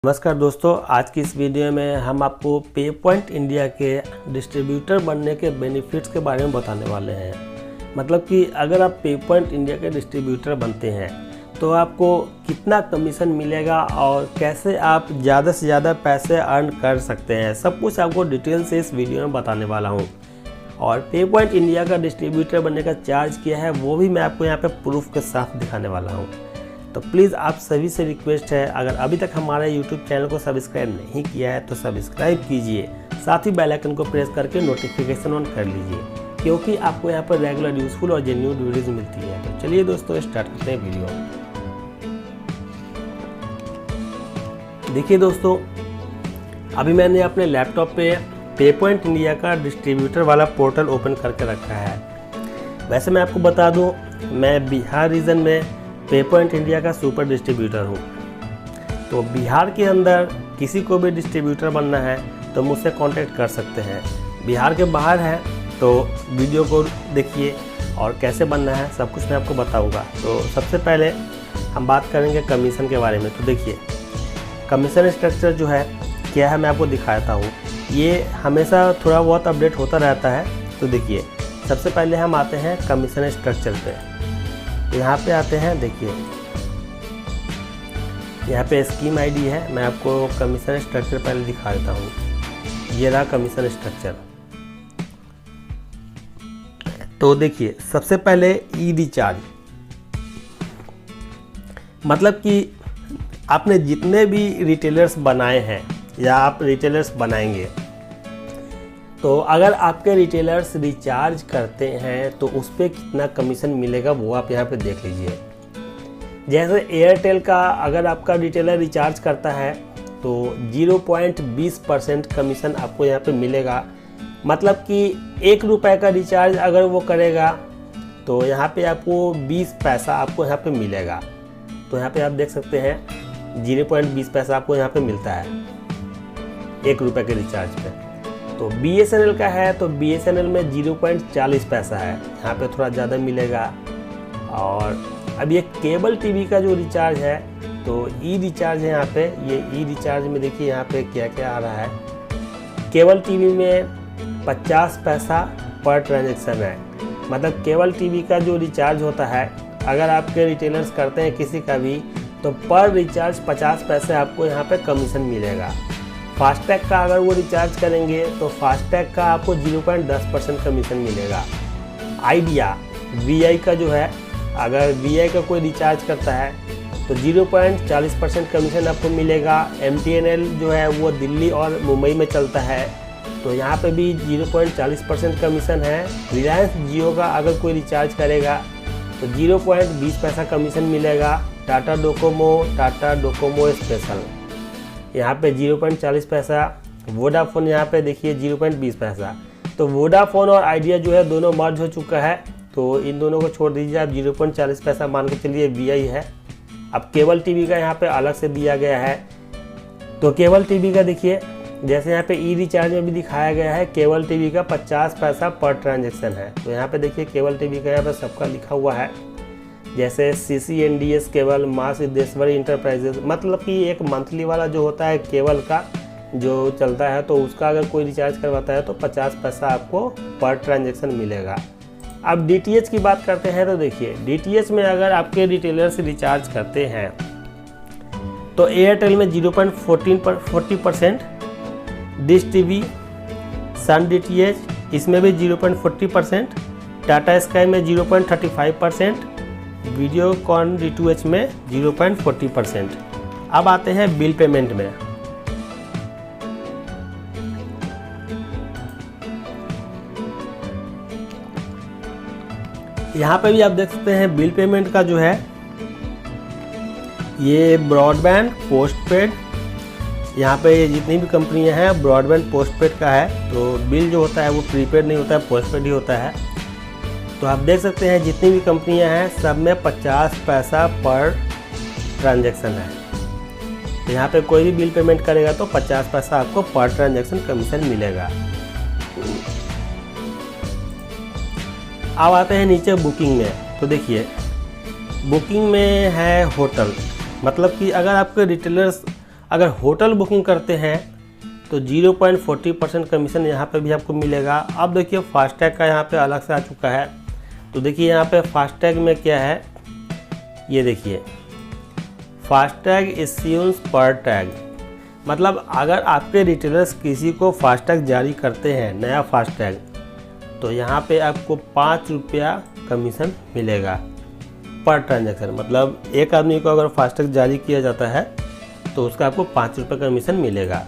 नमस्कार दोस्तों, आज की इस वीडियो में हम आपको पे पॉइंट इंडिया के डिस्ट्रीब्यूटर बनने के बेनिफिट्स के बारे में बताने वाले हैं। मतलब कि अगर आप पे पॉइंट इंडिया के डिस्ट्रीब्यूटर बनते हैं तो आपको कितना कमीशन मिलेगा और कैसे आप ज़्यादा से ज़्यादा पैसे अर्न कर सकते हैं, सब कुछ आपको डिटेल से इस वीडियो में बताने वाला हूँ। और पे पॉइंट इंडिया का डिस्ट्रीब्यूटर बनने का चार्ज क्या है वो भी मैं आपको यहाँ पर प्रूफ के साथ दिखाने वाला हूँ। तो प्लीज़ आप सभी से रिक्वेस्ट है, अगर अभी तक हमारे YouTube चैनल को सब्सक्राइब नहीं किया है तो सब्सक्राइब कीजिए, साथ ही बेल आइकन को प्रेस करके नोटिफिकेशन ऑन कर लीजिए, क्योंकि आपको यहाँ पर रेगुलर यूजफुल और जेन्युइन वीडियोज मिलती है। तो चलिए दोस्तों स्टार्ट करते हैं वीडियो। देखिए दोस्तों, अभी मैंने अपने लैपटॉप पे पॉइंट इंडिया का डिस्ट्रीब्यूटर वाला पोर्टल ओपन करके रखा है। वैसे मैं आपको बता दूँ, मैं बिहार रीजन में पे पॉइंट इंडिया का सुपर डिस्ट्रीब्यूटर हूँ। तो बिहार के अंदर किसी को भी डिस्ट्रीब्यूटर बनना है तो मुझसे कांटेक्ट कर सकते हैं। बिहार के बाहर है तो वीडियो को देखिए और कैसे बनना है सब कुछ मैं आपको बताऊंगा। तो सबसे पहले हम बात करेंगे कमीशन के बारे में। तो देखिए, कमीशन स्ट्रक्चर जो है क्या है मैं आपको दिखाता हूँ। ये हमेशा थोड़ा बहुत अपडेट होता रहता है। तो देखिए, सबसे पहले हम आते हैं कमीशन स्ट्रक्चर पे। यहाँ पे आते हैं, देखिए यहाँ पे स्कीम आईडी है। मैं आपको कमीशन स्ट्रक्चर पहले दिखा देता हूँ। ये रहा कमीशन स्ट्रक्चर। तो देखिए, सबसे पहले ई रिचार्ज, मतलब कि आपने जितने भी रिटेलर्स बनाए हैं या आप रिटेलर्स बनाएंगे, तो अगर आपके रिटेलर्स रिचार्ज करते हैं तो उस पर कितना कमीशन मिलेगा वो आप यहाँ पे देख लीजिए। जैसे एयरटेल का अगर आपका रिटेलर रिचार्ज करता है तो 0.20% कमीशन आपको यहाँ पे मिलेगा। मतलब कि 1 रुपये का रिचार्ज अगर वो करेगा तो यहाँ पे आपको 20 पैसा आपको यहाँ पे मिलेगा। तो यहाँ पे आप देख सकते हैं 0.20 पैसा आपको यहाँ पे मिलता है 1 रुपये के रिचार्ज पे। तो BSNL का है तो BSNL में 0.40 पैसा है, यहाँ पे थोड़ा ज़्यादा मिलेगा। और अब ये केबल टीवी का जो रिचार्ज है तो ई रिचार्ज है यहाँ पे। ये ई रिचार्ज में देखिए यहाँ पे क्या क्या आ रहा है। केबल टीवी में 50 पैसा पर ट्रांजैक्शन है। मतलब केबल टीवी का जो रिचार्ज होता है अगर आपके रिटेलर्स करते हैं किसी का भी, तो पर रिचार्ज 50 पैसे आपको यहाँ पे कमीशन मिलेगा। फास्टैग का अगर वो रिचार्ज करेंगे तो फास्टैग का आपको 0.10% कमीशन मिलेगा। आइडिया VI का जो है, अगर VI का कोई रिचार्ज करता है तो 0.40% कमीशन आपको मिलेगा। MTNL जो है वो दिल्ली और मुंबई में चलता है तो यहाँ पे भी 0.40% कमीशन है। रिलायंस जियो का अगर कोई रिचार्ज करेगा तो 0.20 पैसा कमीशन मिलेगा। टाटा डोकोमो स्पेशल यहाँ पे 0.40 पैसा। वोडाफोन यहाँ पे देखिए 0.20 पैसा। तो वोडाफोन और आइडिया जो है दोनों मर्ज हो चुका है, तो इन दोनों को छोड़ दीजिए आप। 0.40 पैसा मान के चलिए VI है। अब केबल टीवी का यहाँ पे अलग से दिया गया है। तो केबल टीवी का देखिए, जैसे यहाँ पे ई रिचार्ज में भी दिखाया गया है, केबल टीवी का 50 पैसा पर ट्रांजेक्शन है। तो यहाँ पे देखिए केबल टीवी का यहाँ पे सबका लिखा हुआ है, जैसे CCNDS केबल, माँ सिद्धेश्वरी इंटरप्राइजेज। मतलब कि एक मंथली वाला जो होता है केबल का जो चलता है, तो उसका अगर कोई रिचार्ज करवाता है तो 50 पैसा आपको पर ट्रांजैक्शन मिलेगा। अब DTH की बात करते हैं। तो देखिए, DTH में अगर आपके रिटेलर से रिचार्ज करते हैं तो एयरटेल में 0.40%, डिश TV, सन DTH इसमें भी 0.40%, टाटा स्काई में 0.35%, वीडियोकॉन D2H में 0.40%। अब आते हैं बिल पेमेंट में। यहाँ पे भी आप देख सकते हैं बिल पेमेंट का जो है, ये ब्रॉडबैंड, पोस्टपेड, यहाँ पे जितनी भी कंपनियां हैं ब्रॉडबैंड पोस्टपेड का है। तो बिल जो होता है वो प्रीपेड नहीं होता है, पोस्टपेड ही होता है। तो आप देख सकते हैं जितनी भी कंपनियां हैं सब में 50 पैसा पर ट्रांजैक्शन है। तो यहाँ पे कोई भी बिल पेमेंट करेगा तो 50 पैसा आपको पर ट्रांजैक्शन कमीशन मिलेगा। अब आते हैं नीचे बुकिंग में। तो देखिए, बुकिंग में है होटल, मतलब कि अगर आपके रिटेलर्स अगर होटल बुकिंग करते हैं तो 0.40% कमीशन यहाँ पे भी आपको मिलेगा। अब देखिए फास्टैग का यहाँ पे अलग से आ चुका है। तो देखिए यहाँ पे फास्टैग में क्या है, ये देखिए फास्टैग इश्यूज पर टैग, मतलब अगर आपके रिटेलर्स किसी को फास्टैग जारी करते हैं नया फास्टैग, तो यहाँ पे आपको 5 रुपया कमीशन मिलेगा पर ट्रांजैक्शन। मतलब एक आदमी को अगर फास्टैग जारी किया जाता है तो उसका आपको 5 रुपये कमीशन मिलेगा।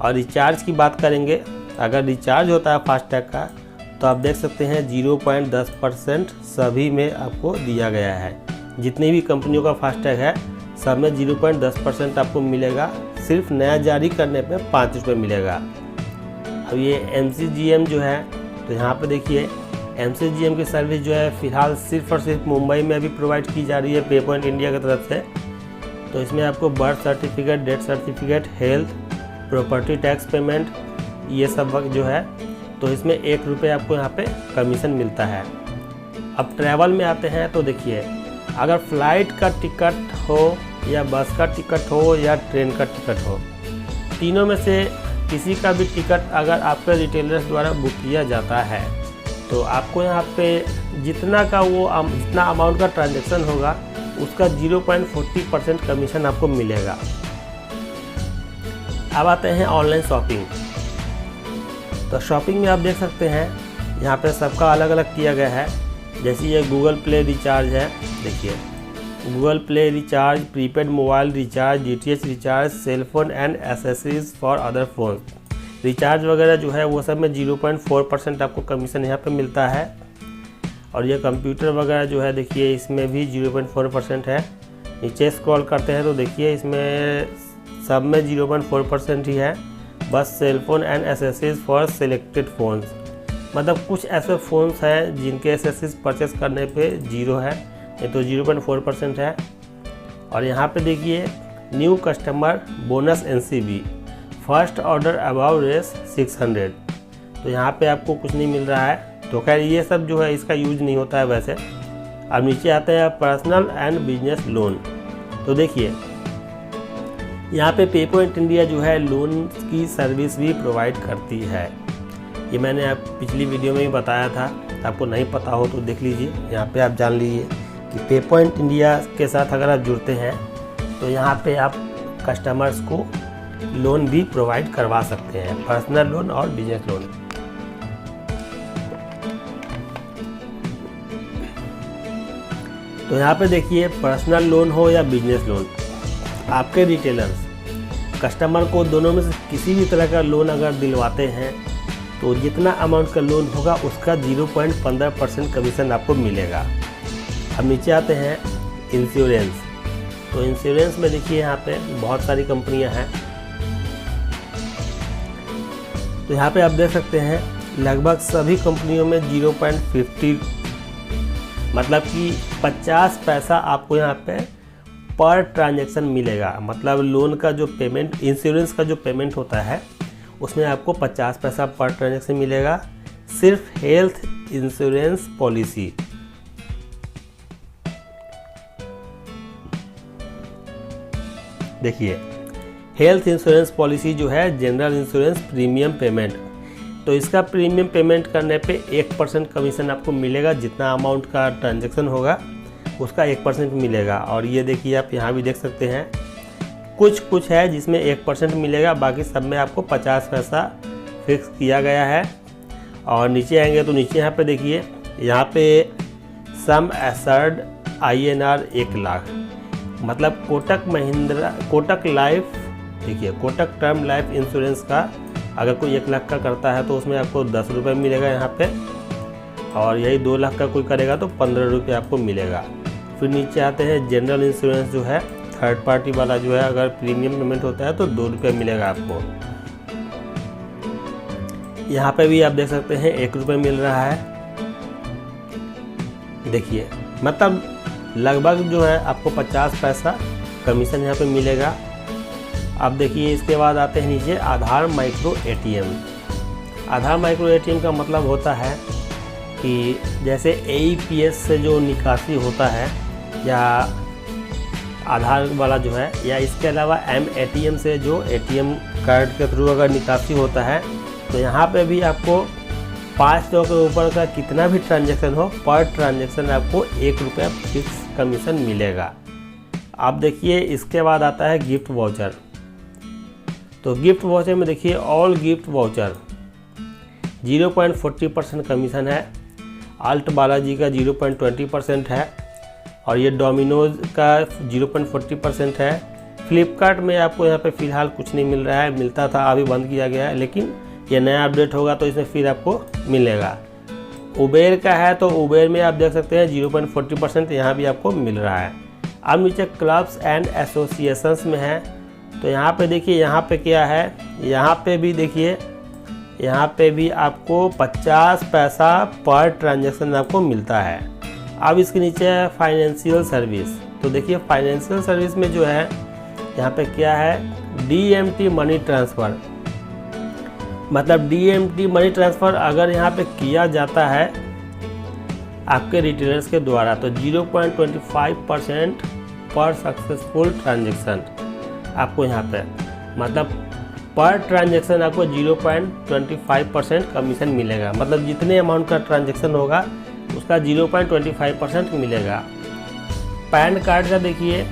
और रिचार्ज की बात करेंगे, अगर रिचार्ज होता है फास्टैग का तो आप देख सकते हैं 0.10% सभी में आपको दिया गया है। जितनी भी कंपनियों का फास्टैग है सब में 0.10% आपको मिलेगा। सिर्फ नया जारी करने पे 5 रुपये मिलेगा। अब ये MCGM जो है, तो यहाँ पे देखिए MCGM की सर्विस जो है फ़िलहाल सिर्फ और सिर्फ मुंबई में अभी प्रोवाइड की जा रही है पे पॉइंट इंडिया की तरफ से। तो इसमें आपको birth certificate, death certificate, health, property tax payment, ये सब जो है, तो इसमें 1 रुपये आपको यहाँ पे कमीशन मिलता है। अब ट्रैवल में आते हैं तो देखिए अगर फ़्लाइट का टिकट हो या बस का टिकट हो या ट्रेन का टिकट हो, तीनों में से किसी का भी टिकट अगर आपके रिटेलर्स द्वारा बुक किया जाता है तो आपको यहाँ पे जितना अमाउंट का ट्रांजैक्शन होगा उसका 0.40% कमीशन आपको मिलेगा। अब आते हैं ऑनलाइन शॉपिंग। तो शॉपिंग में आप देख सकते हैं यहाँ पे सबका अलग अलग किया गया है। जैसे ये गूगल प्ले रिचार्ज है, देखिए Google play recharge, prepaid mobile recharge, DTH recharge, cellphone and accessories for other phone recharge वगैरह जो है वो सब में 0.4% आपको कमीशन यहाँ पे मिलता है। और ये कंप्यूटर वगैरह जो है देखिए इसमें भी 0.4% है। नीचे स्क्रॉल करते हैं तो देखिए इसमें सब में 0.4% ही है। बस cellphone and accessories for selected phones, मतलब कुछ ऐसे फ़ोन्स हैं जिनके एसेसरीज परचेस करने पे 0 है, ये तो 0.4% है। और यहाँ पे देखिए new customer bonus NCB first order above रेस 600, तो यहाँ पे आपको कुछ नहीं मिल रहा है। तो खैर ये सब जो है इसका यूज नहीं होता है वैसे। अब नीचे आते हैं पर्सनल एंड बिजनेस लोन। तो देखिए यहाँ पे पे पॉइंट इंडिया जो है लोन की सर्विस भी प्रोवाइड करती है। ये मैंने आप पिछली वीडियो में भी बताया था, आपको नहीं पता हो तो देख लीजिए। यहाँ पे आप जान लीजिए कि पे पॉइंट इंडिया के साथ अगर आप जुड़ते हैं तो यहाँ पे आप कस्टमर्स को लोन भी प्रोवाइड करवा सकते हैं, पर्सनल लोन और बिजनेस लोन। तो यहाँ पे देखिए पर्सनल लोन हो या बिजनेस लोन, आपके रिटेलर्स कस्टमर को दोनों में से किसी भी तरह का लोन अगर दिलवाते हैं तो जितना अमाउंट का लोन होगा उसका 0.15% कमीशन आपको मिलेगा। अब नीचे आते हैं इंश्योरेंस। तो इंश्योरेंस में देखिए यहाँ पे बहुत सारी कंपनियां हैं। तो यहाँ पे आप देख सकते हैं लगभग सभी कंपनियों में 0.50, मतलब कि 50 पैसा आपको यहाँ पे पर ट्रांजैक्शन मिलेगा। मतलब लोन का जो पेमेंट, इंश्योरेंस का जो पेमेंट होता है उसमें आपको 50 पैसा पर ट्रांजैक्शन मिलेगा। सिर्फ हेल्थ इंश्योरेंस पॉलिसी, देखिए हेल्थ इंश्योरेंस पॉलिसी जो है जनरल इंश्योरेंस प्रीमियम पेमेंट, तो इसका प्रीमियम पेमेंट करने पे 1% कमीशन आपको मिलेगा। जितना अमाउंट का ट्रांजैक्शन होगा उसका 1% मिलेगा। और ये देखिए आप यहाँ भी देख सकते हैं कुछ है जिसमें 1% मिलेगा, बाकी सब में आपको 50 पैसा फिक्स किया गया है। और नीचे आएंगे तो नीचे यहाँ पे देखिए यहाँ पे सम एसर्ड INR 1 लाख, मतलब कोटक लाइफ, देखिए कोटक टर्म लाइफ इंश्योरेंस का अगर कोई 1 लाख का करता है तो उसमें आपको 10 रुपये मिलेगा यहाँ पे। और यही 2 लाख का कोई करेगा तो 15 रुपये आपको मिलेगा। फिर नीचे आते हैं जनरल इंश्योरेंस जो है थर्ड पार्टी वाला जो है, अगर प्रीमियम पेमेंट होता है तो 2 रुपये मिलेगा आपको। यहाँ पे भी आप देख सकते हैं 1 रुपये मिल रहा है। देखिए मतलब लगभग जो है आपको 50 पैसा कमीशन यहाँ पे मिलेगा। अब देखिए इसके बाद आते हैं नीचे आधार माइक्रो ATM। आधार माइक्रो ATM का मतलब होता है कि जैसे AEPS से जो निकासी होता है या आधार वाला जो है, या इसके अलावा M-ATM से जो ATM कार्ड के थ्रू अगर निकासी होता है तो यहाँ पे भी आपको 500 के ऊपर का कितना भी ट्रांजैक्शन हो, पर ट्रांजैक्शन आपको 1 रुपया फिक्स कमीशन मिलेगा। आप देखिए इसके बाद आता है गिफ्ट वाउचर। तो गिफ्ट वाउचर में देखिए ऑल गिफ्ट वाउचर 0.40% कमीशन है, आल्ट बालाजी का 0.20% है, और ये डोमिनोज का 0.40% है। फ्लिपकार्ट में आपको यहाँ पे फ़िलहाल कुछ नहीं मिल रहा है, मिलता था अभी बंद किया गया है, लेकिन ये नया अपडेट होगा तो इसमें फिर आपको मिलेगा। उबेर का है तो उबेर में आप देख सकते हैं 0.40% यहाँ भी आपको मिल रहा है। अब नीचे क्लब्स एंड एसोसिएशंस में है, तो यहाँ पे देखिए यहाँ पे क्या है, यहाँ पे भी देखिए यहाँ पे भी आपको 50 पैसा पर ट्रांजैक्शन आपको मिलता है। अब इसके नीचे है फाइनेंशियल सर्विस। तो देखिए फाइनेंशियल सर्विस में जो है यहाँ पे क्या है, DMT मनी ट्रांसफ़र। मतलब DMT मनी ट्रांसफ़र अगर यहाँ पे किया जाता है आपके रिटेलर्स के द्वारा तो 0.25% पर सक्सेसफुल ट्रांजैक्शन आपको यहाँ पे, मतलब पर ट्रांजैक्शन आपको 0.25% कमीशन मिलेगा। मतलब जितने अमाउंट का ट्रांजैक्शन होगा उसका 0.25% मिलेगा। पैन कार्ड का देखिए,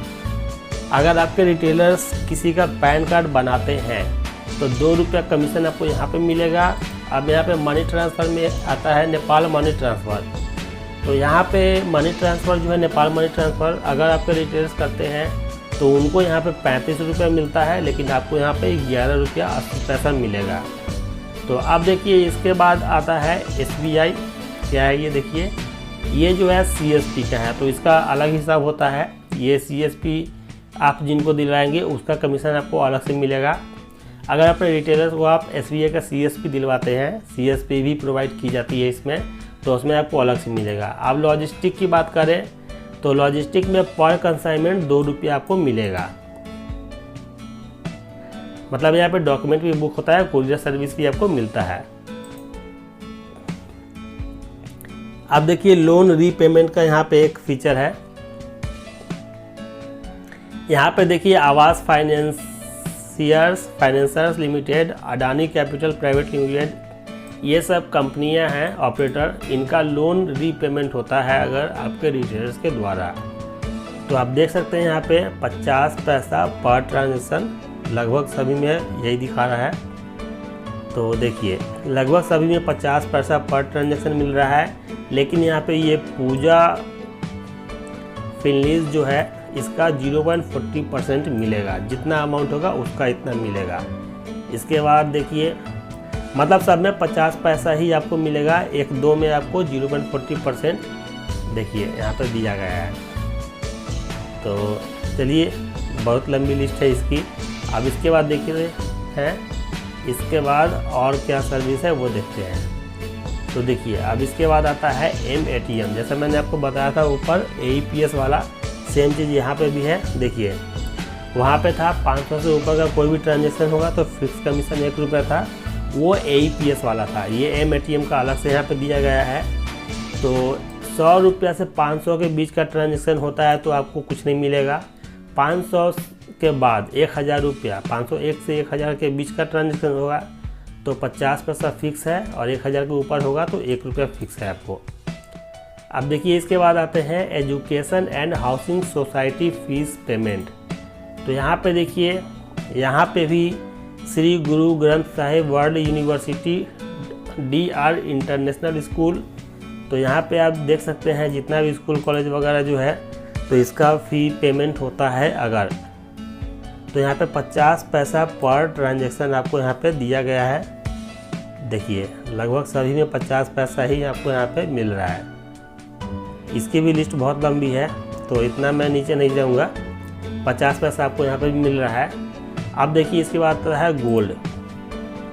अगर आपके रिटेलर्स किसी का पैन कार्ड बनाते हैं तो 2 रुपया कमीशन आपको यहाँ पे मिलेगा। अब यहाँ पे मनी ट्रांसफ़र में आता है नेपाल मनी ट्रांसफ़र। तो यहाँ पे मनी ट्रांसफ़र जो है नेपाल मनी ट्रांसफ़र अगर आपके रिटेलर्स करते हैं तो उनको यहाँ पे 35 रुपया मिलता है, लेकिन आपको यहाँ पे 11 रुपया 80 पैसा मिलेगा। तो अब देखिए इसके बाद आता है SBI। क्या है ये, देखिए ये जो है CSP का है, तो इसका अलग हिसाब होता है। ये CSP आप जिनको दिलाएंगे उसका कमीशन आपको अलग से मिलेगा। अगर अपने रिटेलर्स को आप SBI का CSP दिलवाते हैं, CSP भी प्रोवाइड की जाती है इसमें, तो उसमें आपको अलग से मिलेगा। अब लॉजिस्टिक की बात करें तो लॉजिस्टिक में पर कंसाइनमेंट 2 रुपया आपको मिलेगा। मतलब यहाँ पे डॉक्यूमेंट भी बुक होता है, कुरियर सर्विस भी आपको मिलता है। अब देखिए लोन रीपेमेंट का यहाँ पे एक फीचर है। यहाँ पे देखिए आवास financiers limited, Adani capital private limited, ये सब कंपनियां हैं ऑपरेटर, इनका लोन रीपेमेंट होता है अगर आपके रिटेलर्स के द्वारा। तो आप देख सकते हैं यहाँ पे 50 पैसा पर ट्रांजैक्शन लगभग सभी में यही दिखा रहा है। तो देखिए लगभग सभी में 50 पैसा पर ट्रांजैक्शन मिल रहा है, लेकिन यहाँ पे ये पूजा फिनलीज जो है इसका 0.40% मिलेगा। जितना अमाउंट होगा उसका इतना मिलेगा। इसके बाद देखिए मतलब सब में 50 पैसा ही आपको मिलेगा, 1-2 में आपको 0.40% देखिए यहाँ पर दिया गया है। तो चलिए बहुत लंबी लिस्ट है इसकी। अब इसके बाद देखिए हैं, इसके बाद और क्या सर्विस है वो देखते हैं। तो देखिए अब इसके बाद आता है M-ATM। जैसा मैंने आपको बताया था ऊपर AEPS वाला, सेम चीज़ यहाँ पे भी है। देखिए वहाँ पे था 500 से ऊपर का कोई भी ट्रांजैक्शन होगा तो फिक्स कमीशन 1 रुपया था, वो AEPS वाला था। ये M-ATM का अलग से यहाँ पे दिया गया है। तो 100 रुपया से 500 के बीच का ट्रांजैक्शन होता है तो आपको कुछ नहीं मिलेगा। 500 के बाद 1000 रुपया, 501 से 1000 के बीच का ट्रांजैक्शन होगा तो 50 पैसा फिक्स है, और 1000 के ऊपर होगा तो 1 रुपया फिक्स है आपको। अब देखिए इसके बाद आते हैं education and housing society fees payment. तो यहाँ पे देखिए यहाँ पे भी Shri Guru Granth Sahib world university DR international school, तो यहाँ पे आप देख सकते हैं जितना भी स्कूल कॉलेज वगैरह जो है तो इसका फ़ी पेमेंट होता है अगर, तो यहाँ पे 50 पैसा पर ट्रांजैक्शन आपको यहाँ पे दिया गया है। देखिए लगभग सभी में 50 पैसा ही आपको यहाँ पे मिल रहा है। इसकी भी लिस्ट बहुत लंबी है तो इतना मैं नीचे नहीं जाऊँगा। 50 पैसा आपको यहाँ पे भी मिल रहा है। अब देखिए इसके बाद आता है गोल्ड।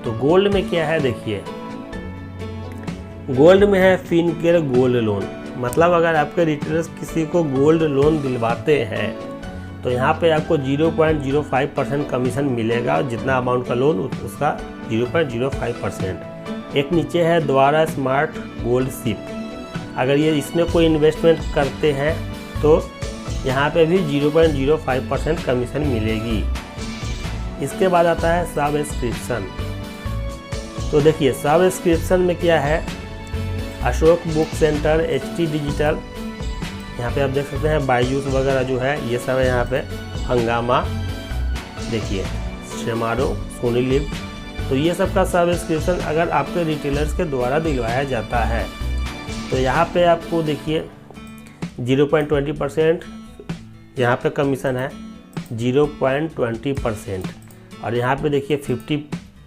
तो गोल्ड में क्या है, देखिए गोल्ड में है फिनकेयर गोल्ड लोन। मतलब अगर आपके रिटेलर्स किसी को गोल्ड लोन दिलवाते हैं तो यहाँ पे आपको 0.05% कमीशन मिलेगा। जितना अमाउंट का लोन उसका 0.05%। एक नीचे है द्वारा स्मार्ट गोल्ड शिप। अगर ये इसमें कोई इन्वेस्टमेंट करते हैं तो यहाँ पे भी 0.05% कमीशन मिलेगी। इसके बाद आता है सब्सक्रिप्शन। तो देखिए सब्सक्रिप्शन में क्या है, Ashok book centre, HT digital, यहाँ पे आप देख सकते हैं बायजूस वगैरह जो है ये सब है यहाँ पे, हंगामा, देखिए शेमारो, सोनी लिव। तो ये सब का सब्सक्रिप्शन अगर आपके रिटेलर्स के द्वारा दिलवाया जाता है तो यहाँ पे आपको देखिए 0.20% यहाँ पे कमीशन है, 0.20%। और यहाँ पे देखिए 50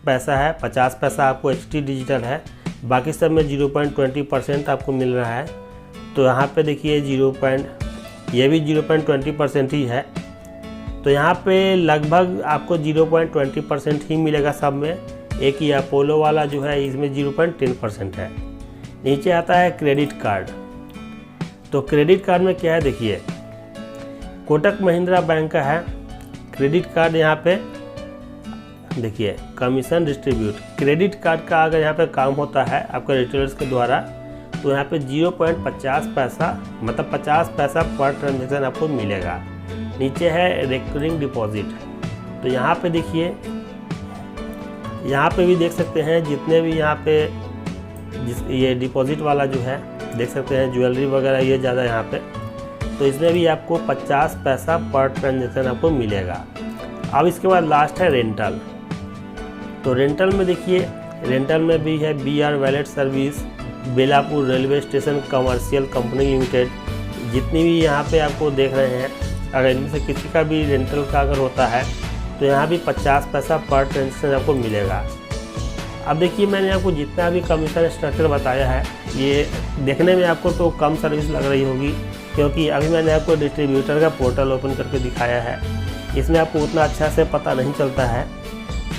पैसा है, 50 पैसा आपको HT डिजिटल है, बाकी सब में 0.20% आपको मिल रहा है। तो यहाँ पे देखिए ये भी 0.20% ही है। तो यहाँ पे लगभग आपको 0.20% ही मिलेगा सब में। एक ही अपोलो वाला जो है इसमें 0.10% है। नीचे आता है क्रेडिट कार्ड। तो क्रेडिट कार्ड में क्या है देखिए, कोटक महिंद्रा बैंक का है क्रेडिट कार्ड। यहाँ पे देखिए कमीशन डिस्ट्रीब्यूट, क्रेडिट कार्ड का अगर यहाँ पे काम होता है आपके रिटेलर्स के द्वारा तो यहाँ पे 0.50 पैसा, मतलब 50 पैसा पर ट्रांजेक्शन आपको मिलेगा। नीचे है रिकरिंग डिपॉजिट। तो यहाँ पे देखिए, यहाँ पे भी देख सकते हैं जितने भी यहाँ पे ये डिपॉजिट वाला जो है देख सकते हैं, ज्वेलरी वगैरह ये ज़्यादा यहाँ पे। तो इसमें भी आपको 50 पैसा पर ट्रांजेक्शन आपको मिलेगा। अब इसके बाद लास्ट है रेंटल। तो रेंटल में देखिए, रेंटल में भी है BR wallet service, Belapur railway station commercial company limited. जितनी भी यहाँ पे आपको देख रहे हैं, अगर इनमें से किसी का भी रेंटल का अगर होता है तो यहाँ भी 50 पैसा पर ट्रांजेक्शन आपको मिलेगा। अब देखिए मैंने आपको जितना भी कमीशन स्ट्रक्चर बताया है ये देखने में आपको तो कम सर्विस लग रही होगी, क्योंकि अभी मैंने आपको डिस्ट्रीब्यूटर का पोर्टल ओपन करके दिखाया है। इसमें आपको उतना अच्छा से पता नहीं चलता है।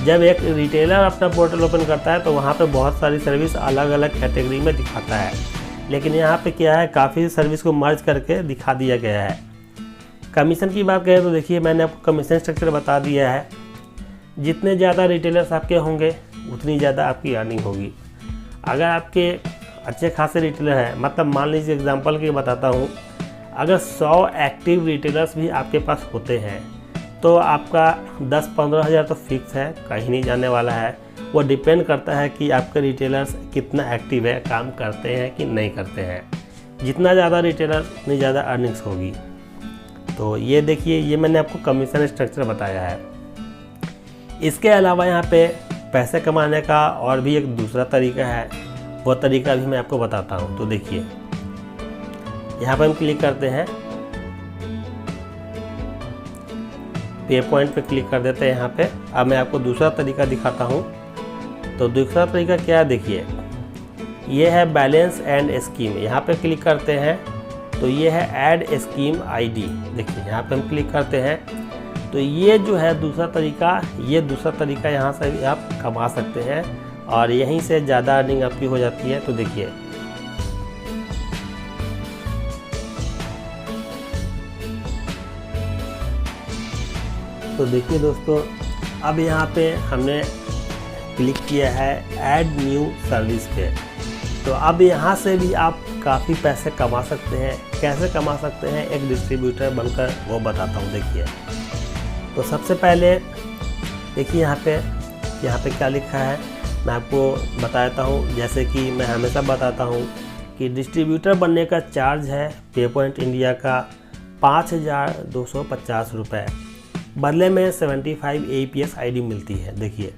जब एक रिटेलर अपना पोर्टल ओपन करता है तो वहाँ पे बहुत सारी सर्विस अलग अलग कैटेगरी में दिखाता है, लेकिन यहाँ पे क्या है, काफ़ी सर्विस को मर्ज करके दिखा दिया गया है। कमीशन की बात करें तो देखिए मैंने आपको कमीशन स्ट्रक्चर बता दिया है। जितने ज़्यादा रिटेलर्स आपके होंगे उतनी ज़्यादा आपकी अर्निंग होगी। अगर आपके अच्छे खासे रिटेलर हैं, मतलब मान लीजिए एग्जांपल के बताता हूँ, अगर 100 एक्टिव रिटेलर्स भी आपके पास होते हैं तो आपका 10-15 हज़ार तो फिक्स है, कहीं नहीं जाने वाला है। वो डिपेंड करता है कि आपके रिटेलर्स कितना एक्टिव है, काम करते हैं कि नहीं करते हैं। जितना ज़्यादा रिटेलर उतनी ज़्यादा अर्निंग्स होगी। तो ये देखिए, ये मैंने आपको कमीशन स्ट्रक्चर बताया है। इसके अलावा यहाँ पे पैसे कमाने का और भी एक दूसरा तरीका है, वो तरीका भी मैं आपको बताता हूँ। तो देखिए यहाँ पर हम क्लिक करते हैं, पे पॉइंट पे क्लिक कर देते हैं यहाँ पे। अब मैं आपको दूसरा तरीका दिखाता हूँ। तो दूसरा तरीका क्या है देखिए, ये है बैलेंस एंड स्कीम। यहाँ पे क्लिक करते हैं तो ये है ऐड स्कीम ID। देखिए यहाँ पे हम क्लिक करते हैं तो ये जो है दूसरा तरीका, ये दूसरा तरीका यहाँ से भी आप कमा सकते हैं और यहीं से ज़्यादा अर्निंग आपकी हो जाती है। तो देखिए दोस्तों, अब यहाँ पे हमने क्लिक किया है ऐड न्यू सर्विस पे। तो अब यहाँ से भी आप काफ़ी पैसे कमा सकते हैं। कैसे कमा सकते हैं एक डिस्ट्रीब्यूटर बनकर, वो बताता हूँ। देखिए तो सबसे पहले देखिए यहाँ पे क्या लिखा है, मैं आपको बताता हूँ। जैसे कि मैं हमेशा बताता हूँ कि डिस्ट्रीब्यूटर बनने का चार्ज है पे पॉइंट इंडिया का 5,250 रुपये, बदले में 75 APS ID मिलती है। देखिए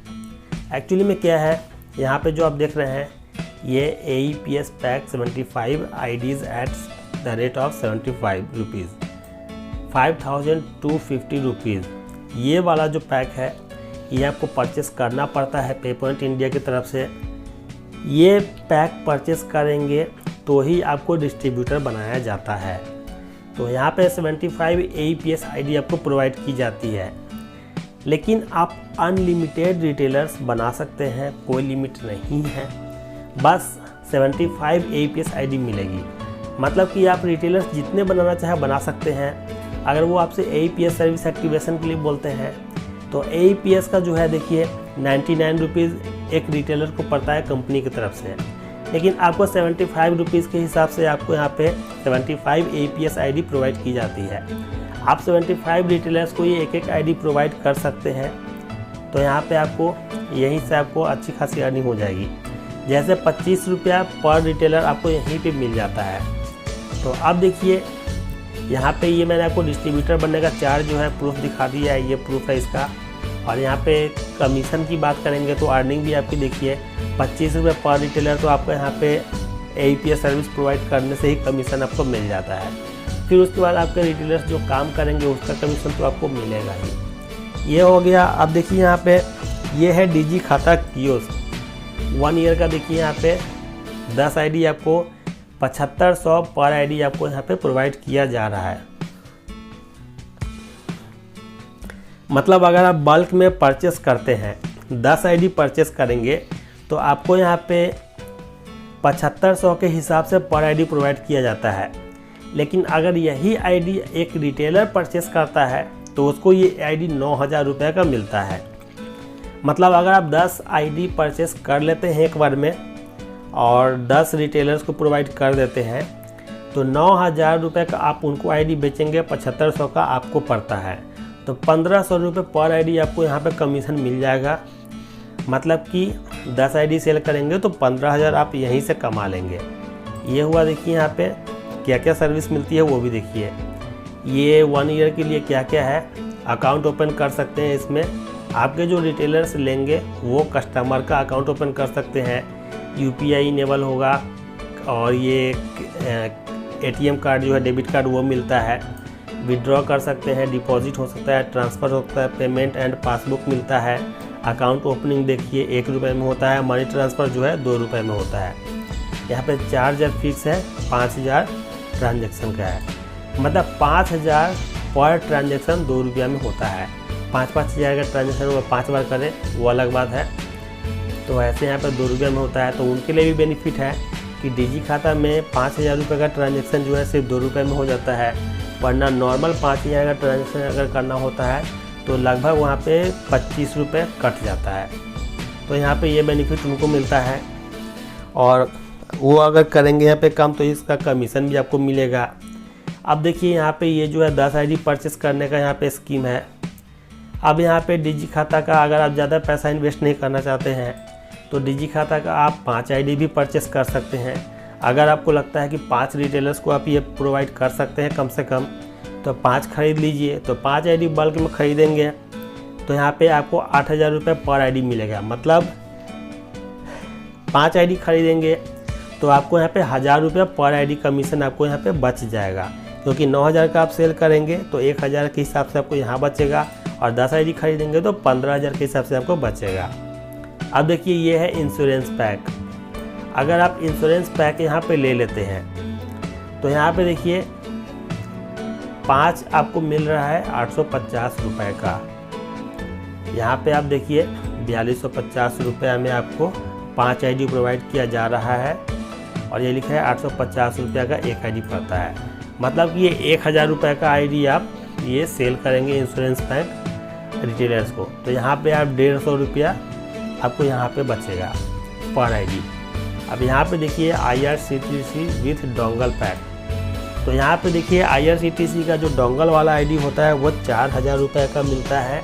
एक्चुअली में क्या है, यहाँ पे जो आप देख रहे हैं ये APS pack 75 IDs at the rate of 75 rupees, 5,250 rupees. ये वाला जो पैक है ये आपको परचेस करना पड़ता है पे पॉइंट इंडिया की तरफ से। ये पैक परचेस करेंगे तो ही आपको डिस्ट्रीब्यूटर बनाया जाता है। तो यहाँ पे 75 APS ID आपको प्रोवाइड की जाती है, लेकिन आप अनलिमिटेड रिटेलर्स बना सकते हैं, कोई लिमिट नहीं है। बस 75 APS ID मिलेगी, मतलब कि आप रिटेलर्स जितने बनाना चाहे बना सकते हैं। अगर वो आपसे APS सर्विस एक्टिवेशन के लिए बोलते हैं तो APS का जो है देखिए 99 रुपीज़ एक रिटेलर को पड़ता है कंपनी की तरफ से, लेकिन आपको 75 रुपीज़ के हिसाब से आपको यहाँ पे 75 APS ID प्रोवाइड की जाती है। आप 75 रिटेलर्स को ये एक एक आईडी प्रोवाइड कर सकते हैं। तो यहाँ पे आपको यहीं से आपको अच्छी खासी अर्निंग हो जाएगी। जैसे 25 रुपया पर रिटेलर आपको यहीं पे मिल जाता है। तो अब देखिए यहाँ पे ये मैंने आपको डिस्ट्रीब्यूटर बनने का चार्ज जो है प्रूफ दिखा दिया है, ये प्रूफ है इसका। और यहाँ पे कमीशन की बात करेंगे तो अर्निंग भी आपकी देखिए 25 रुपये पर रिटेलर, तो आपको यहाँ पे APS सर्विस प्रोवाइड करने से ही कमीशन आपको मिल जाता है। फिर उसके बाद आपके रिटेलर्स जो काम करेंगे उसका कमीशन तो आपको मिलेगा ही। ये हो गया। अब देखिए यहाँ पे ये है डिजी खाता कियोस्क 1 ईयर का। देखिए यहाँ पे 10 आईडी आपको 7500 पर आईडी आपको यहाँ पे प्रोवाइड किया जा रहा है। मतलब अगर आप बल्क में परचेस करते हैं, 10 आईडी परचेस करेंगे तो आपको यहाँ पे 7500 के हिसाब से पर आईडी प्रोवाइड किया जाता है। लेकिन अगर यही आईडी एक रिटेलर परचेस करता है तो उसको ये आईडी 9000 रुपये का मिलता है। मतलब अगर आप 10 आईडी परचेस कर लेते हैं एक बार में और 10 रिटेलर्स को प्रोवाइड कर देते हैं तो 9000 रुपये का आप उनको आईडी बेचेंगे, 7500 का आपको पड़ता है। तो 1500 रुपये पर आईडी आपको यहाँ पे कमीशन मिल जाएगा। मतलब कि 10 आईडी सेल करेंगे तो 15000 आप यहीं से कमा लेंगे। ये हुआ। देखिए यहाँ पे क्या क्या सर्विस मिलती है वो भी देखिए। ये 1 ईयर के लिए क्या क्या है, अकाउंट ओपन कर सकते हैं। इसमें आपके जो रिटेलर्स लेंगे वो कस्टमर का अकाउंट ओपन कर सकते हैं, UPI इनेबल होगा। और ये ATM कार्ड जो है डेबिट कार्ड वो मिलता है। विड्रॉ कर सकते हैं, डिपॉजिट हो सकता है, ट्रांसफ़र हो सकता है, पेमेंट एंड पासबुक मिलता है। अकाउंट ओपनिंग देखिए 1 रुपये में होता है, मनी ट्रांसफ़र जो है 2 रुपये में होता है। यहाँ पे चार्ज फिक्स है, 5000 ट्रांजेक्शन का है। मतलब 5000 पर ट्रांजेक्शन 2 रुपया में होता है। 5-5 हज़ार का ट्रांजेक्शन वो 5 बार करें वो अलग बात है। तो ऐसे यहाँ पर 2 रुपये में होता है। तो उनके लिए भी बेनिफिट है कि डिजी खाता में 5000 रुपये का ट्रांजेक्शन जो है सिर्फ 2 रुपये में हो जाता है। वरना नॉर्मल 5000 का ट्रांजेक्शन अगर करना होता है तो लगभग वहाँ पे 25 रुपये कट जाता है। तो यहाँ पे ये बेनिफिट उनको मिलता है। और वो अगर करेंगे यहाँ पे कम तो इसका कमीशन भी आपको मिलेगा। अब देखिए यहाँ पे ये जो है 10 आईडी परचेस करने का यहाँ पे स्कीम है। अब यहाँ पे डिजी खाता का अगर आप ज़्यादा पैसा इन्वेस्ट नहीं करना चाहते हैं तो डिजी खाता का आप 5 आईडी भी परचेस कर सकते हैं। अगर आपको लगता है कि 5 रिटेलर्स को आप ये प्रोवाइड कर सकते हैं कम से कम, तो 5 खरीद लीजिए। तो 5 आईडी बल्क में खरीदेंगे तो यहाँ पे आपको 8000 रुपये पर आईडी मिलेगा। मतलब 5 आईडी खरीदेंगे तो आपको यहाँ पे 1000 रुपये पर आईडी कमीशन आपको यहाँ पे बच जाएगा। क्योंकि 9000 का आप सेल करेंगे तो 1000 के हिसाब से आपको यहाँ बचेगा, और 10 आईडी खरीदेंगे तो 15000 के हिसाब से आपको बचेगा। अब देखिए ये है इंश्योरेंस पैक। अगर आप इंश्योरेंस पैक यहाँ पे ले लेते हैं तो यहाँ पे देखिए 5 आपको मिल रहा है 850 रुपये का। यहाँ पे आप देखिए 4250 रुपये में आपको 5 आईडी प्रोवाइड किया जा रहा है। और ये लिखा है 850 रुपये का एक आईडी पड़ता है। मतलब कि ये 1000 रुपये का आईडी आप ये सेल करेंगे इंश्योरेंस पैक रिटेलर्स को, तो यहाँ पे आप 150 रुपया आपको यहाँ पे बचेगा पर आईडी। अब यहाँ पे देखिए IRCTC विथ डोंगल पैक। तो यहाँ पे देखिए IRCTC का जो डोंगल वाला आईडी होता है वो 4000 रुपये का मिलता है।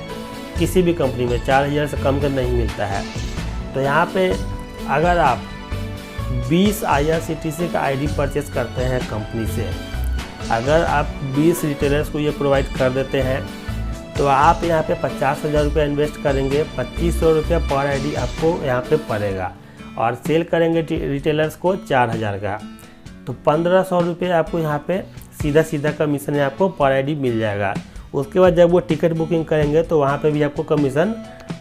किसी भी कंपनी में 4000 से कम का नहीं मिलता है। तो यहाँ पे अगर आप 20 IRCTC का आईडी परचेस करते हैं कंपनी से, अगर आप 20 रिटेलर्स को ये प्रोवाइड कर देते हैं तो आप यहाँ पे 50,000 रुपये इन्वेस्ट करेंगे, 2500 रुपये पर आईडी आपको यहाँ पे पड़ेगा। और सेल करेंगे रिटेलर्स को 4000 का, तो 1500 रुपये आपको यहाँ पे सीधा सीधा कमीशन आपको पर आईडी मिल जाएगा। उसके बाद जब वो टिकट बुकिंग करेंगे तो वहाँ पे भी आपको कमीशन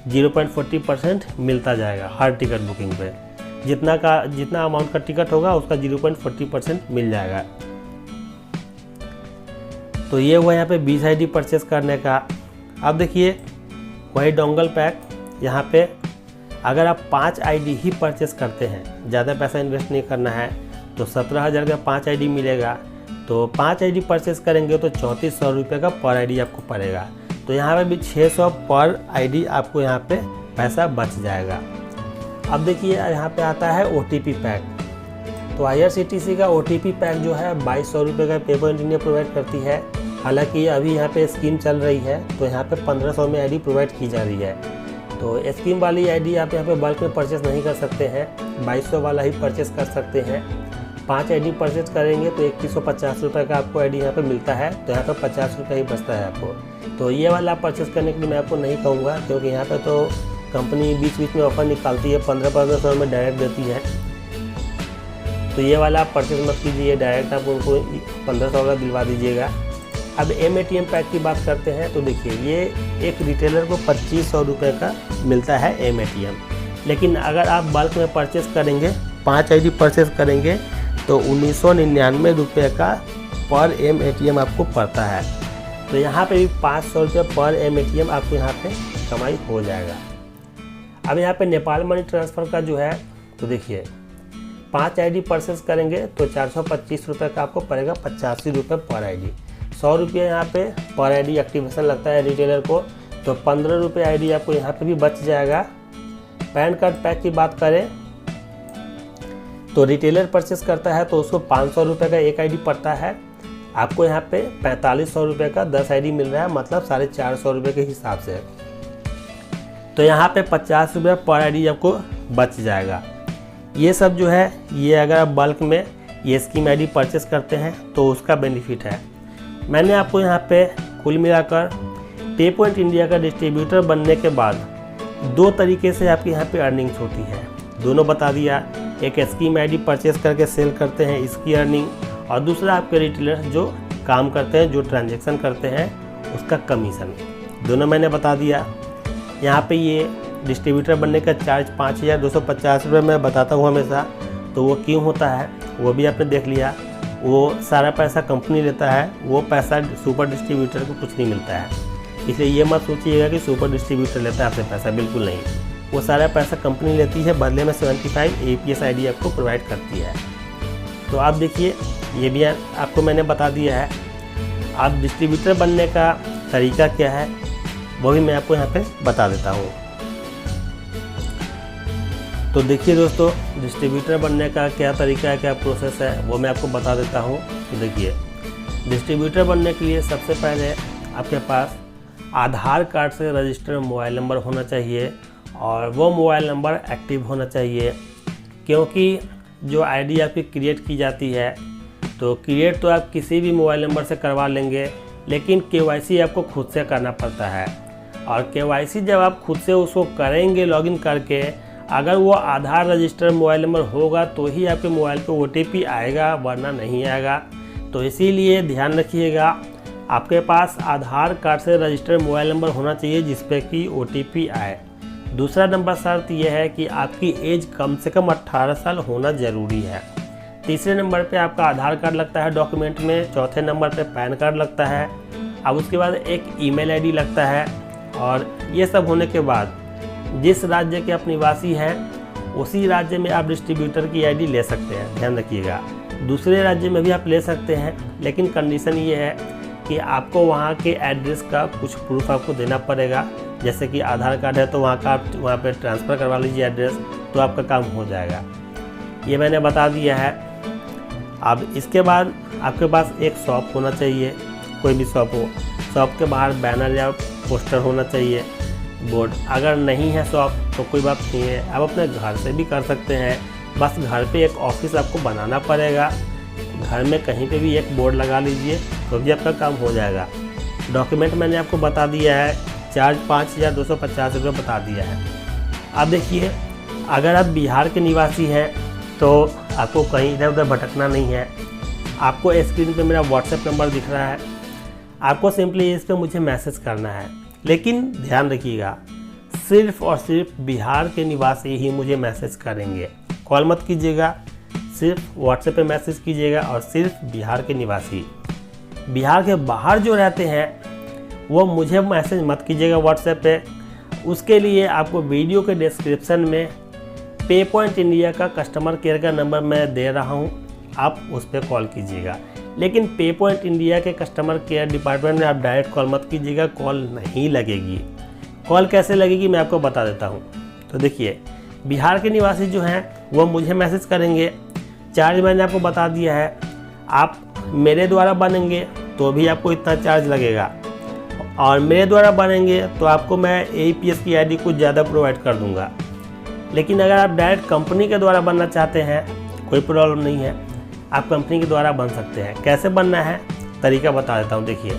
0.40% मिलता जाएगा हर टिकट बुकिंग पे। जितना अमाउंट का टिकट होगा उसका 0.40% मिल जाएगा। तो ये हुआ यहाँ पे 20 आईडी परचेस करने का। अब देखिए वही डोंगल पैक, यहाँ पे अगर आप 5 आईडी ही परचेस करते हैं, ज़्यादा पैसा इन्वेस्ट नहीं करना है, तो 17000 का 5 आईडी मिलेगा। तो 5 आईडी परचेस करेंगे तो 3400 रुपये का पर आईडी आपको पड़ेगा। तो यहाँ पे भी 600 पर आईडी आपको यहाँ पे पैसा बच जाएगा। अब देखिए यहाँ पे आता है OTP पैक। तो IRCTC का OTP पैक जो है 2200 रुपये का पेपर इंडिया प्रोवाइड करती है। हालांकि अभी यहाँ पे स्कीम चल रही है, तो यहाँ पे 1500 में आईडी प्रोवाइड की जा रही है। तो स्कीम वाली आईडी आप यहाँ पे बल्क में परचेस नहीं कर सकते हैं, 2200 वाला ही परचेस कर सकते हैं। 5 आईडी परचेस करेंगे तो 2150 रुपये का आपको आईडी यहाँ पे मिलता है, तो यहाँ पे 50 रुपये ही बचता है आपको। तो ये वाला परचेस करने के लिए मैं आपको नहीं कहूँगा, क्योंकि यहाँ पे तो कंपनी बीच बीच में ऑफर निकालती है, 1500 में डायरेक्ट देती है। तो ये वाला आप परचेस मत कीजिए, डायरेक्ट आप उनको 1500 का दिलवा दीजिएगा। अब M-ATM पैक की बात करते हैं, तो देखिए ये एक रिटेलर को 2500 रुपये का मिलता है M-ATM। लेकिन अगर आप बल्क में परचेस करेंगे, 5 आईडी परचेस करेंगे, तो 1999 रुपये का पर M-ATM आपको पड़ता है। तो यहाँ पे भी 500 रुपये पर M-ATM आपको यहाँ पे कमाई हो जाएगा। अब यहाँ पे नेपाल मनी ट्रांसफ़र का जो है, तो देखिए 5 आईडी परचेस करेंगे तो 425 रुपये का आपको पड़ेगा, 85 रुपये पर आईडी। 100 रुपये यहाँ पे पर आईडी एक्टिवेशन लगता है रिटेलर को, तो 15 रुपये आईडी आपको यहाँ पे भी बच जाएगा। पैन कार्ड पैक की बात करें तो रिटेलर परचेस करता है तो उसको 500 रुपये का एक आईडी पड़ता है, आपको यहाँ पे 4500 रुपये का 10 आईडी मिल रहा है, मतलब 450 रुपये के हिसाब से। तो यहाँ पे 50 रुपये पर आईडी आपको बच जाएगा। ये सब जो है, ये अगर आप बल्क में ये स्कीम आईडी परचेस करते हैं तो उसका बेनिफिट है। मैंने आपको यहाँ पे कुल मिलाकर पे पॉइंट इंडिया का डिस्ट्रीब्यूटर बनने के बाद 2 तरीके से आपकी यहाँ पे अर्निंग्स होती है, दोनों बता दिया। एक स्कीम आईडी परचेस करके सेल करते हैं, इसकी अर्निंग, और दूसरा आपके रिटेलर जो काम करते हैं, जो ट्रांजैक्शन करते हैं, उसका कमीशन, दोनों मैंने बता दिया। यहाँ पे ये डिस्ट्रीब्यूटर बनने का चार्ज 5250 रुपये मैं बताता हूँ हमेशा, तो वो क्यों होता है वो भी आपने देख लिया। वो सारा पैसा कंपनी लेता है, वो पैसा सुपर डिस्ट्रीब्यूटर को कुछ नहीं मिलता है, इसलिए ये मत सोचिएगा कि सुपर डिस्ट्रीब्यूटर लेता है आपसे पैसा, बिल्कुल नहीं। वो सारा पैसा कंपनी लेती है, बदले में 75 APS आईडी आपको प्रोवाइड करती है। तो आप देखिए, ये भी आपको मैंने बता दिया है। आप डिस्ट्रीब्यूटर बनने का तरीका क्या है वो भी मैं आपको यहाँ पे बता देता हूँ। तो देखिए दोस्तों, डिस्ट्रीब्यूटर बनने का क्या तरीका है, क्या प्रोसेस है, वो मैं आपको बता देता हूँ। तो देखिए, डिस्ट्रीब्यूटर बनने के लिए सबसे पहले आपके पास आधार कार्ड से रजिस्टर्ड मोबाइल नंबर होना चाहिए, और वो मोबाइल नंबर एक्टिव होना चाहिए। क्योंकि जो आईडी आपकी क्रिएट की जाती है, तो क्रिएट तो आप किसी भी मोबाइल नंबर से करवा लेंगे, लेकिन KYC आपको खुद से करना पड़ता है। और KYC जब आप खुद से उसको करेंगे लॉगिन करके, अगर वो आधार रजिस्टर्ड मोबाइल नंबर होगा तो ही आपके मोबाइल पे OTP आएगा, वरना नहीं आएगा। तो इसीलिए ध्यान रखिएगा, आपके पास आधार कार्ड से रजिस्टर्ड मोबाइल नंबर होना चाहिए जिस पे कि OTP आए। दूसरा नंबर शर्त यह है कि आपकी एज कम से कम 18 साल होना ज़रूरी है। तीसरे नंबर पे आपका आधार कार्ड लगता है डॉक्यूमेंट में, चौथे नंबर पे पैन कार्ड लगता है, अब उसके बाद एक ईमेल आईडी लगता है। और ये सब होने के बाद जिस राज्य के आप निवासी हैं उसी राज्य में आप डिस्ट्रीब्यूटर की आईडी ले सकते हैं, ध्यान रखिएगा। दूसरे राज्य में भी आप ले सकते हैं, लेकिन कंडीशन ये है कि आपको वहाँ के एड्रेस का कुछ प्रूफ आपको देना पड़ेगा। जैसे कि आधार कार्ड है तो वहाँ का आप वहाँ पे ट्रांसफ़र करवा लीजिए एड्रेस, तो आपका काम हो जाएगा। ये मैंने बता दिया है। अब इसके बाद आपके पास एक शॉप होना चाहिए, कोई भी शॉप हो। शॉप के बाहर बैनर या पोस्टर होना चाहिए, बोर्ड। अगर नहीं है शॉप तो कोई बात नहीं है, आप अपने घर से भी कर सकते हैं। बस घर पे एक ऑफिस आपको बनाना पड़ेगा, घर में कहीं पे भी एक बोर्ड लगा लीजिए, तो भी आपका काम हो जाएगा। डॉक्यूमेंट मैंने आपको बता दिया है, चार्ज 5250 रुपये बता दिया है। अब देखिए, अगर आप बिहार के निवासी हैं तो आपको कहीं इधर उधर भटकना नहीं है। आपको स्क्रीन पे मेरा व्हाट्सएप नंबर दिख रहा है, आपको सिंपली इस पर मुझे मैसेज करना है। लेकिन ध्यान रखिएगा, सिर्फ़ और सिर्फ बिहार के निवासी ही मुझे मैसेज करेंगे, कॉल मत कीजिएगा, सिर्फ व्हाट्सएप पे मैसेज कीजिएगा। और सिर्फ बिहार के निवासी, बिहार के बाहर जो रहते हैं वो मुझे मैसेज मत कीजिएगा व्हाट्सएप पे। उसके लिए आपको वीडियो के डिस्क्रिप्शन में पे पॉइंट इंडिया का कस्टमर केयर का नंबर मैं दे रहा हूँ, आप उस पर कॉल कीजिएगा। लेकिन पे पॉइंट इंडिया के कस्टमर केयर डिपार्टमेंट में आप डायरेक्ट कॉल मत कीजिएगा, कॉल नहीं लगेगी। कॉल कैसे लगेगी मैं आपको बता देता हूँ। तो देखिए, बिहार के निवासी जो हैं वो मुझे मैसेज करेंगे। चार्ज मैंने आपको बता दिया है, आप मेरे द्वारा बनेंगे तो भी आपको इतना चार्ज लगेगा, और मेरे द्वारा बनेंगे तो आपको मैं AEPS की आईडी कुछ ज़्यादा प्रोवाइड कर दूंगा। लेकिन अगर आप डायरेक्ट कंपनी के द्वारा बनना चाहते हैं, कोई प्रॉब्लम नहीं है, आप कंपनी के द्वारा बन सकते हैं। कैसे बनना है तरीका बता देता हूँ। देखिए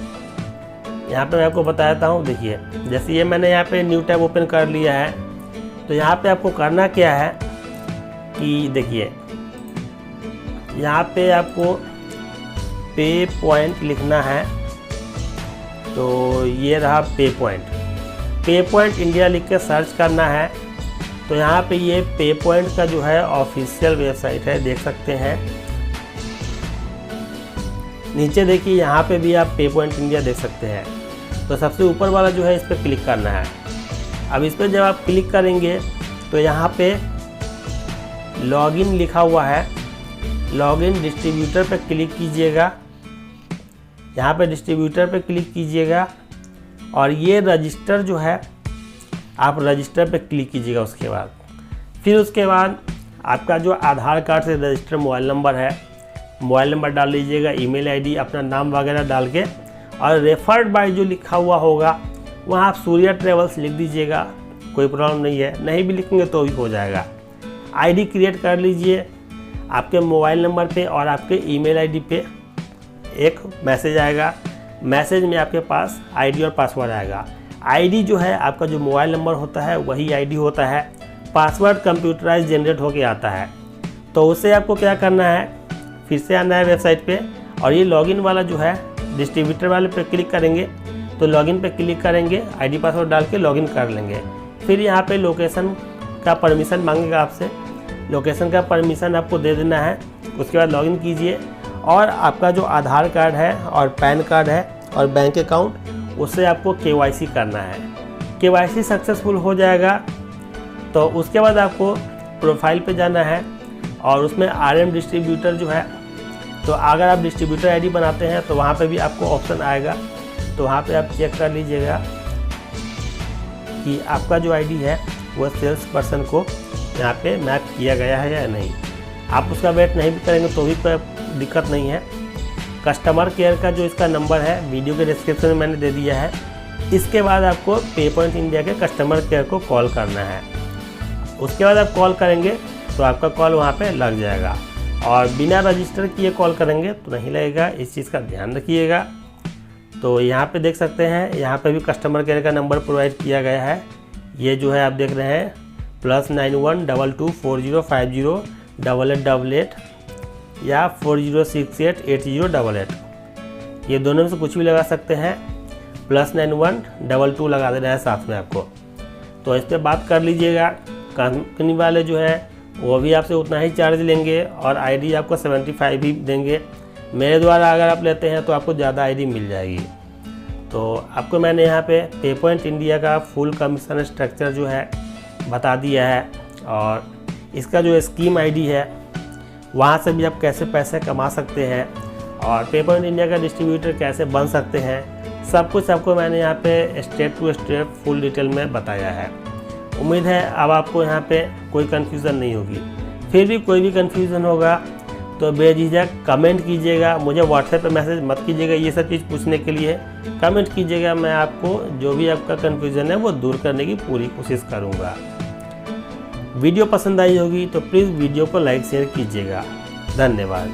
यहाँ पे मैं आपको बता देता हूँ। देखिए जैसे ये मैंने यहाँ पे न्यू टैब ओपन कर लिया है, तो यहाँ पे आपको करना क्या है कि देखिए यहाँ पे आपको पे पॉइंट लिखना है। तो ये रहा पे पॉइंट इंडिया लिख के सर्च करना है। तो यहाँ पे ये पे पॉइंट का जो है ऑफिशियल वेबसाइट है, देख सकते हैं। नीचे देखिए यहाँ पे भी आप पे पॉइंट इंडिया देख सकते हैं। तो सबसे ऊपर वाला जो है इस पर क्लिक करना है। अब इस पर जब आप क्लिक करेंगे तो यहाँ पे लॉगिन लिखा हुआ है, लॉगिन डिस्ट्रीब्यूटर पर क्लिक कीजिएगा। यहाँ पे डिस्ट्रीब्यूटर पे क्लिक कीजिएगा और ये रजिस्टर जो है आप रजिस्टर पे क्लिक कीजिएगा। उसके बाद आपका जो आधार कार्ड से रजिस्टर मोबाइल नंबर है, मोबाइल नंबर डाल लीजिएगा, ईमेल आईडी, अपना नाम वगैरह डाल के, और रेफर्ड बाय जो लिखा हुआ होगा वहाँ आप सूर्या ट्रेवल्स लिख दीजिएगा, कोई प्रॉब्लम नहीं है। नहीं भी लिखेंगे तो भी हो जाएगा। आईडी क्रिएट कर लीजिए। आपके मोबाइल नंबर पे और आपके ईमेल आईडी पे एक मैसेज आएगा। मैसेज में आपके पास आईडी और पासवर्ड आएगा। आईडी जो है आपका जो मोबाइल नंबर होता है वही आईडी होता है। पासवर्ड कंप्यूटराइज जनरेट होके आता है। तो उससे आपको क्या करना है, फिर से आना है वेबसाइट पे, और ये लॉगिन वाला जो है डिस्ट्रीब्यूटर वाले पे क्लिक करेंगे। तो लॉगिन पे क्लिक करेंगे, आईडी पासवर्ड डाल के लॉगिन कर लेंगे। फिर यहाँ पे लोकेशन का परमिशन मांगेगा आपसे, लोकेशन का परमिशन आपको दे देना है। उसके बाद लॉगिन कीजिए, और आपका जो आधार कार्ड है और पैन कार्ड है और बैंक अकाउंट, उससे आपको KYC करना है। KYC सक्सेसफुल हो जाएगा तो उसके बाद आपको प्रोफाइल पे जाना है, और उसमें RM डिस्ट्रीब्यूटर जो है, तो अगर आप डिस्ट्रीब्यूटर आईडी बनाते हैं तो वहाँ पे भी आपको ऑप्शन आएगा। तो वहाँ पे आप चेक कर लीजिएगा कि आपका जो आईडी है वो सेल्स पर्सन को यहाँ पे मैप किया गया है या नहीं। आप उसका वेट नहीं भी करेंगे तो भी कोई दिक्कत नहीं है। कस्टमर केयर का जो इसका नंबर है वीडियो के डिस्क्रिप्शन में मैंने दे दिया है। इसके बाद आपको पे पॉइंट इंडिया के कस्टमर केयर को कॉल करना है। उसके बाद आप कॉल करेंगे तो आपका कॉल वहाँ पे लग जाएगा, और बिना रजिस्टर किए कॉल करेंगे तो नहीं लगेगा। इस चीज़ का ध्यान रखिएगा। तो यहाँ पे देख सकते हैं, यहाँ पे भी कस्टमर केयर का नंबर प्रोवाइड किया गया है। ये जो है आप देख रहे हैं +912240508888 या 40688088। ये दोनों में से कुछ भी लगा सकते हैं। +9122 लगा देना है साथ में आपको। तो इस पर बात कर लीजिएगा। कंपनी वाले जो है वो भी आपसे उतना ही चार्ज लेंगे, और आईडी आपको 75 ही देंगे। मेरे द्वारा अगर आप लेते हैं तो आपको ज़्यादा आईडी मिल जाएगी। तो आपको मैंने यहाँ पे पॉइंट इंडिया का फुल कमीशन स्ट्रक्चर जो है बता दिया है, और इसका जो स्कीम आईडी है वहाँ से भी आप कैसे पैसे कमा सकते हैं, और पे पॉइंट इंडिया का डिस्ट्रीब्यूटर कैसे बन सकते हैं, सब कुछ आपको मैंने यहाँ पे step to step full detail में बताया है। उम्मीद है अब आपको यहाँ पे कोई कन्फ्यूज़न नहीं होगी। फिर भी कोई भी कन्फ्यूज़न होगा तो बेझिझक कमेंट कीजिएगा। मुझे व्हाट्सएप पे मैसेज मत कीजिएगा ये सब चीज़ पूछने के लिए, कमेंट कीजिएगा। मैं आपको जो भी आपका कन्फ्यूज़न है वो दूर करने की पूरी कोशिश करूँगा। वीडियो पसंद आई होगी तो प्लीज़ वीडियो को लाइक शेयर कीजिएगा। धन्यवाद।